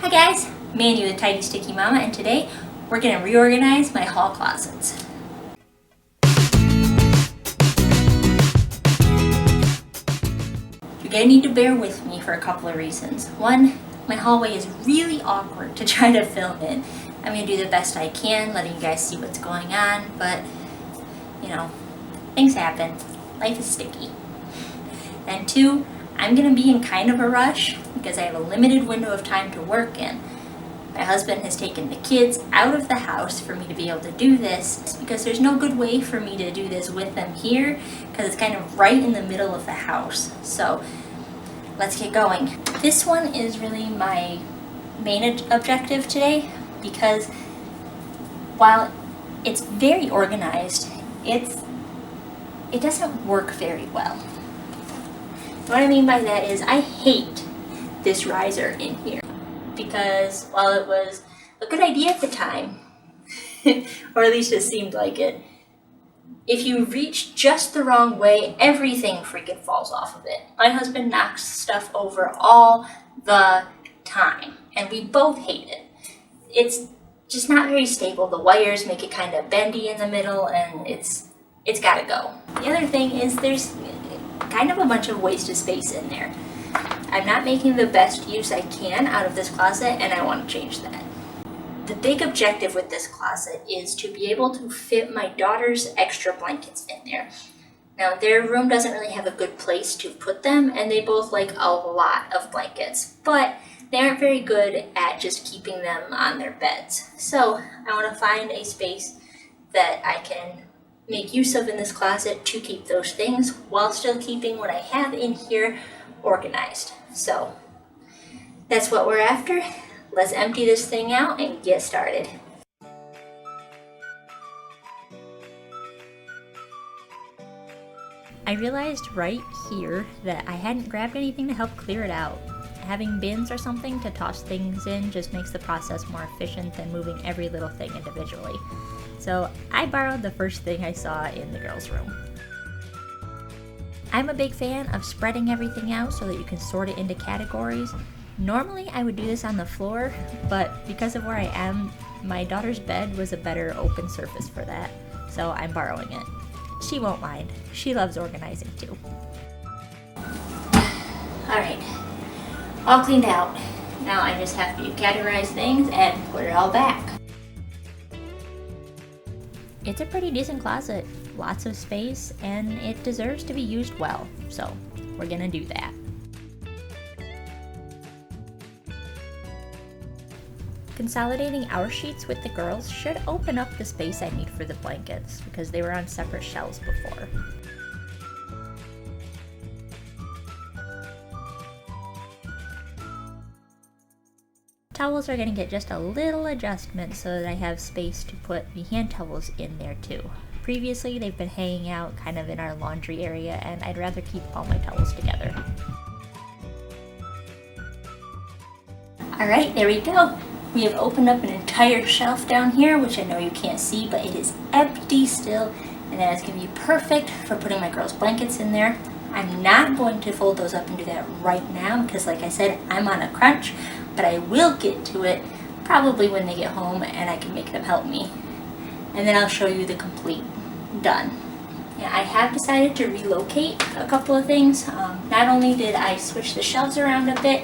Hi guys, Mandy the Tidy Sticky Mama, and today we're going to reorganize my hall closets. You're going to need to bear with me for a couple of reasons. One, my hallway is really awkward to try to film in. I'm going to do the best I can, letting you guys see what's going on, but you know, things happen. Life is sticky. And two, I'm going to be in kind of a rush because I have a limited window of time to work in. My husband has taken the kids out of the house for me to be able to do this because there's no good way for me to do this with them here because it's kind of right in the middle of the house. So let's get going. This one is really my main objective today because while it's very organized, it doesn't work very well. What I mean by that is I hate this riser in here because while it was a good idea at the time, or at least it seemed like it, if you reach just the wrong way, everything freaking falls off of it. My husband knocks stuff over all the time, and we both hate it. It's just not very stable. The wires make it kind of bendy in the middle, and it's gotta go. The other thing is there's kind of a bunch of wasted space in there. I'm not making the best use I can out of this closet, and I want to change that. The big objective with this closet is to be able to fit my daughter's extra blankets in there. Now, their room doesn't really have a good place to put them, and they both like a lot of blankets, but they aren't very good at just keeping them on their beds. So I want to find a space that I can make use of in this closet to keep those things while still keeping what I have in here organized. So that's what we're after. Let's empty this thing out and get started. I realized right here that I hadn't grabbed anything to help clear it out. Having bins or something to toss things in just makes the process more efficient than moving every little thing individually. So I borrowed the first thing I saw in the girls' room. I'm a big fan of spreading everything out so that you can sort it into categories. Normally I would do this on the floor, but because of where I am, my daughter's bed was a better open surface for that, so I'm borrowing it. She won't mind. She loves organizing too. Alright, all cleaned out. Now I just have to categorize things and put it all back. It's a pretty decent closet, lots of space, and it deserves to be used well, so we're gonna do that. Consolidating our sheets with the girls should open up the space I need for the blankets because they were on separate shelves before. Towels are going to get just a little adjustment so that I have space to put the hand towels in there too. Previously they've been hanging out kind of in our laundry area, and I'd rather keep all my towels together. Alright, there we go. We have opened up an entire shelf down here, which I know you can't see, but it is empty still, and that is going to be perfect for putting my girls' blankets in there. I'm not going to fold those up and do that right now because, like I said, I'm on a crunch, but I will get to it probably when they get home and I can make them help me. And then I'll show you the complete done. Yeah, I have decided to relocate a couple of things. Not only did I switch the shelves around a bit,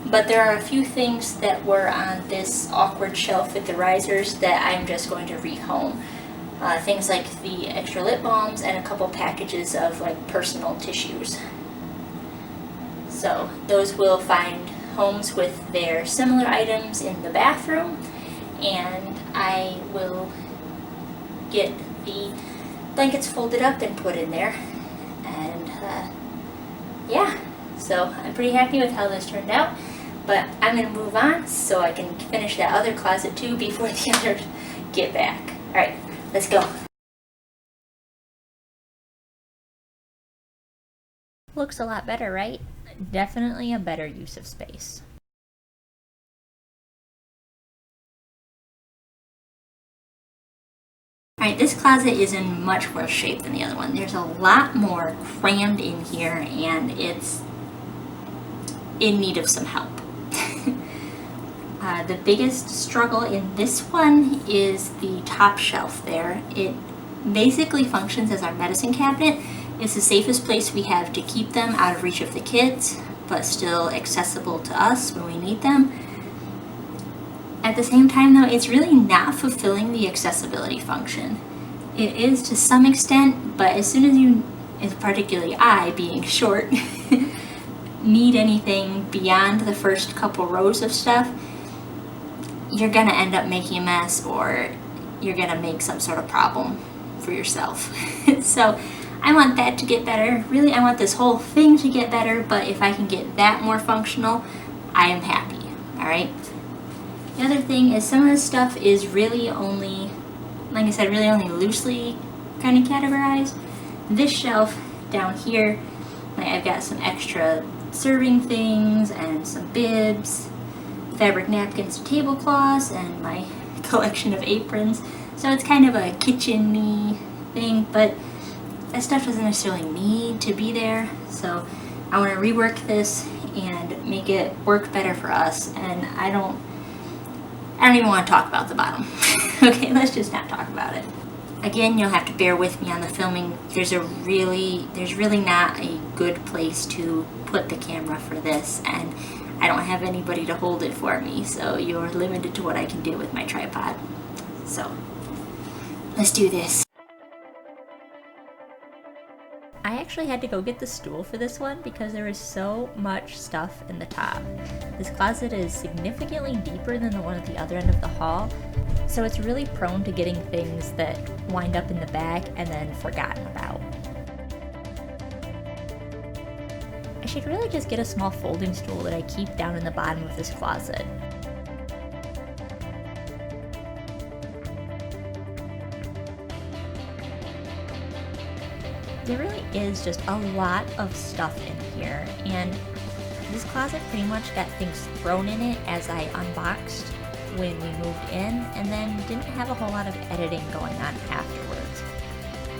but there are a few things that were on this awkward shelf with the risers that I'm just going to rehome. Things like the extra lip balms and a couple packages of like personal tissues. So those will find homes with their similar items in the bathroom, and I will get the blankets folded up and put in there. And yeah, so I'm pretty happy with how this turned out, but I'm going to move on so I can finish that other closet too before the others get back. Alright, let's go. Looks a lot better, right? Definitely a better use of space. Alright, this closet is in much worse shape than the other one. There's a lot more crammed in here, and it's in need of some help. The biggest struggle in this one is the top shelf there. It basically functions as our medicine cabinet. It's the safest place we have to keep them out of reach of the kids, but still accessible to us when we need them. At the same time though, it's really not fulfilling the accessibility function. It is to some extent, but as soon as you, particularly I, being short, need anything beyond the first couple rows of stuff, you're gonna end up making a mess, or you're gonna make some sort of problem for yourself. So I want that to get better. Really, I want this whole thing to get better, but if I can get that more functional, I am happy, all right? The other thing is some of this stuff is really only, like I said, really only loosely kind of categorized. This shelf down here, like I've got some extra serving things and some bibs, fabric napkins, tablecloths, and my collection of aprons. So it's kind of a kitchen-y thing, but that stuff doesn't necessarily need to be there. So I want to rework this and make it work better for us. And I don't even want to talk about the bottom. Okay, let's just not talk about it. Again, you'll have to bear with me on the filming. There's really not a good place to put the camera for this, and I don't have anybody to hold it for me, so you're limited to what I can do with my tripod. So, let's do this. I actually had to go get the stool for this one because there is so much stuff in the top. This closet is significantly deeper than the one at the other end of the hall, so it's really prone to getting things that wind up in the back and then forgotten about. I should really just get a small folding stool that I keep down in the bottom of this closet. There really is just a lot of stuff in here, and this closet pretty much got things thrown in it as I unboxed when we moved in, and then didn't have a whole lot of editing going on afterwards.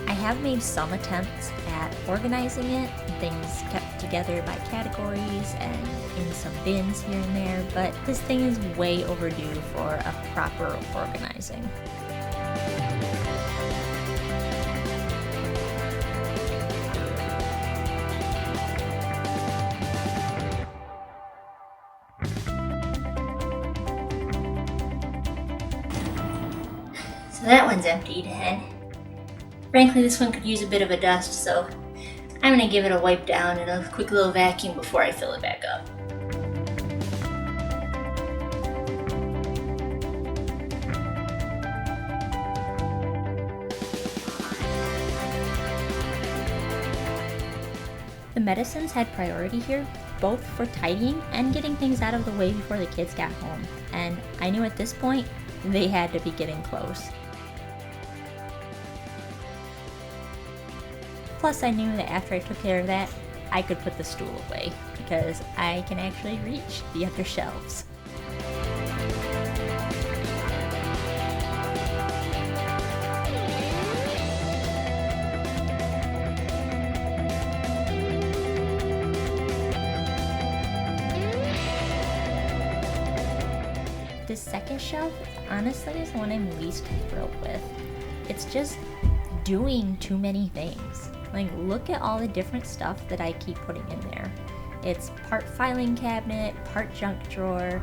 I have made some attempts at organizing it, things kept together by categories and in some bins here and there, but this thing is way overdue for a proper organizing. So that one's emptied, and frankly this one could use a bit of a dust, so I'm going to give it a wipe down and a quick little vacuum before I fill it back up. The medicines had priority here, both for tidying and getting things out of the way before the kids got home, and I knew at this point they had to be getting close. Plus, I knew that after I took care of that, I could put the stool away, because I can actually reach the other shelves. This second shelf, honestly, is the one I'm least thrilled with. It's just doing too many things. Like, look at all the different stuff that I keep putting in there. It's part filing cabinet, part junk drawer,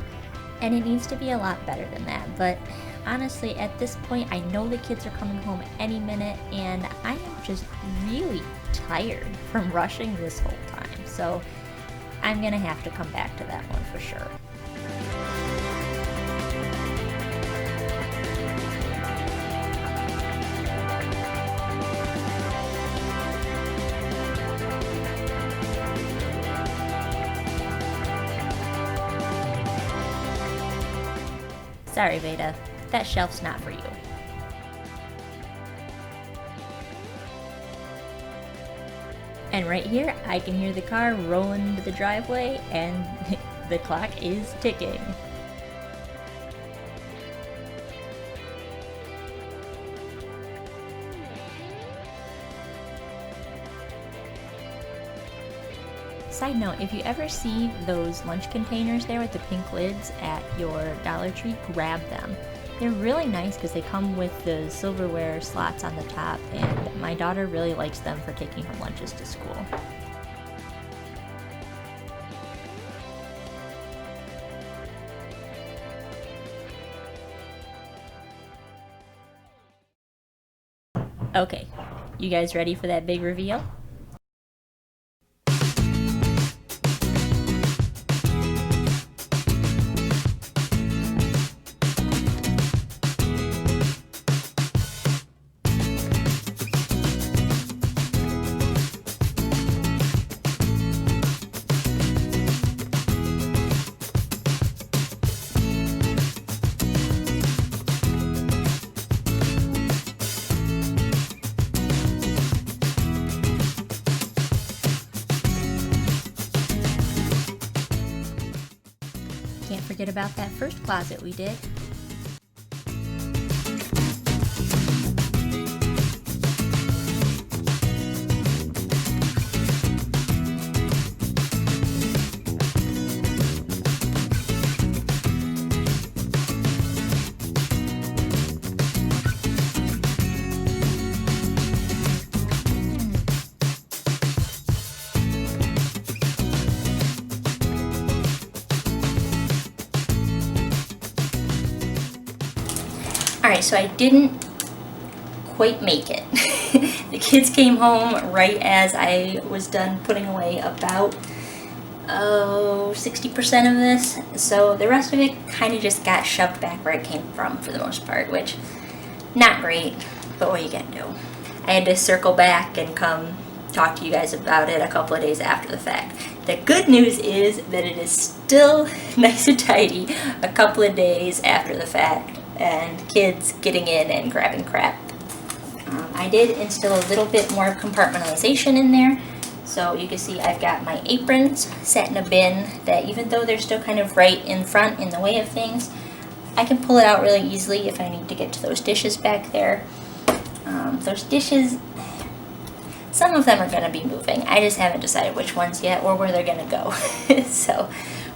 and it needs to be a lot better than that. But honestly, at this point, I know the kids are coming home any minute, and I am just really tired from rushing this whole time. So I'm gonna have to come back to that one for sure. Sorry, Veda, that shelf's not for you. And right here, I can hear the car rolling into the driveway, and the clock is ticking. Side note, if you ever see those lunch containers there with the pink lids at your Dollar Tree, grab them. They're really nice because they come with the silverware slots on the top, and my daughter really likes them for taking her lunches to school. Okay, you guys ready for that big reveal? Can't forget about that first closet we did. Alright, so I didn't quite make it. The kids came home right as I was done putting away about 60% of this, so the rest of it kind of just got shoved back where it came from for the most part, which not great, but what are you gonna do? I had to circle back and come talk to you guys about it a couple of days after the fact. The good news is that it is still nice and tidy a couple of days after the fact, and kids getting in and grabbing crap. I did instill a little bit more compartmentalization in there, so you can see I've got my aprons set in a bin that, even though they're still kind of right in front in the way of things, I can pull it out really easily if I need to get to those dishes back there. Those dishes, some of them are going to be moving. I just haven't decided which ones yet or where they're going to go. So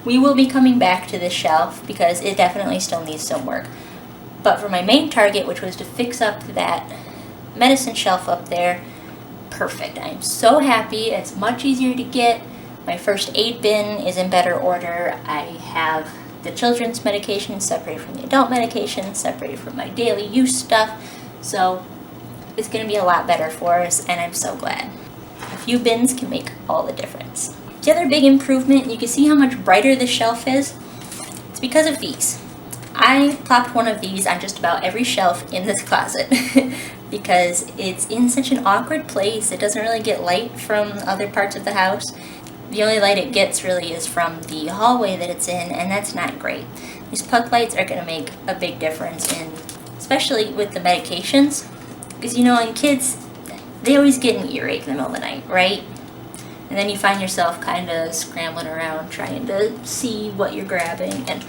we will be coming back to this shelf because it definitely still needs some work. But for my main target, which was to fix up that medicine shelf up there, perfect. I'm so happy. It's much easier to get. My first aid bin is in better order. I have the children's medications separated from the adult medications, separated from my daily use stuff. So it's going to be a lot better for us, and I'm so glad. A few bins can make all the difference. The other big improvement, you can see how much brighter this shelf is. It's because of these. I plopped one of these on just about every shelf in this closet because it's in such an awkward place. It doesn't really get light from other parts of the house. The only light it gets really is from the hallway that it's in, and that's not great. These puck lights are going to make a big difference, especially with the medications, because you know, in kids, they always get an earache in the middle of the night, right? And then you find yourself kind of scrambling around trying to see what you're grabbing, and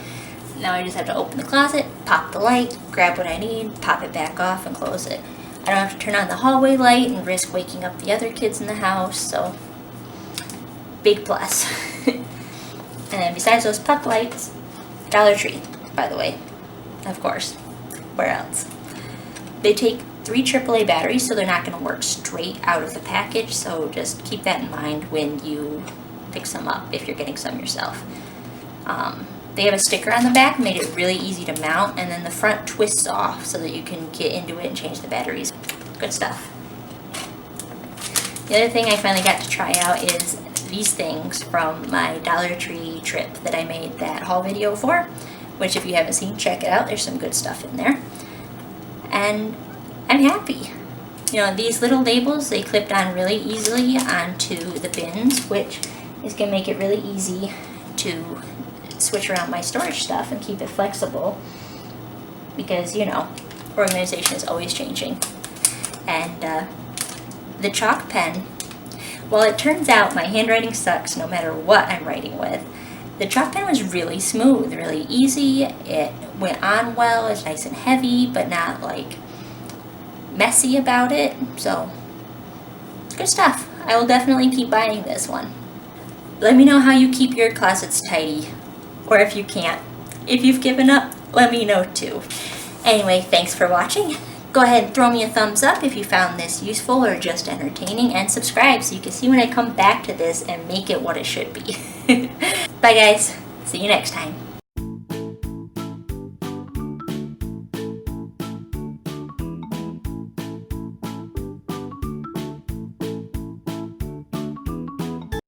now I just have to open the closet, pop the light, grab what I need, pop it back off, and close it. I don't have to turn on the hallway light and risk waking up the other kids in the house, so big plus. And then besides those puck lights, Dollar Tree, by the way, of course. Where else? They take 3 AAA batteries, so they're not going to work straight out of the package, so just keep that in mind when you pick some up if you're getting some yourself. They have a sticker on the back, made it really easy to mount, and then the front twists off so that you can get into it and change the batteries. Good stuff. The other thing I finally got to try out is these things from my Dollar Tree trip that I made that haul video for, which if you haven't seen, check it out. There's some good stuff in there. And I'm happy. You know, these little labels, they clipped on really easily onto the bins, which is going to make it really easy to switch around my storage stuff and keep it flexible, because, you know, organization is always changing. And the chalk pen, well, it turns out my handwriting sucks no matter what I'm writing with. The chalk pen was really smooth, really easy. It went on well. It's nice and heavy, but not like messy about it. So good stuff. I will definitely keep buying this one. let me know how you keep your closets tidy, or if you can't. If you've given up, let me know too. Anyway, thanks for watching. Go ahead and throw me a thumbs up if you found this useful or just entertaining, and subscribe so you can see when I come back to this and make it what it should be. Bye guys, see you next time.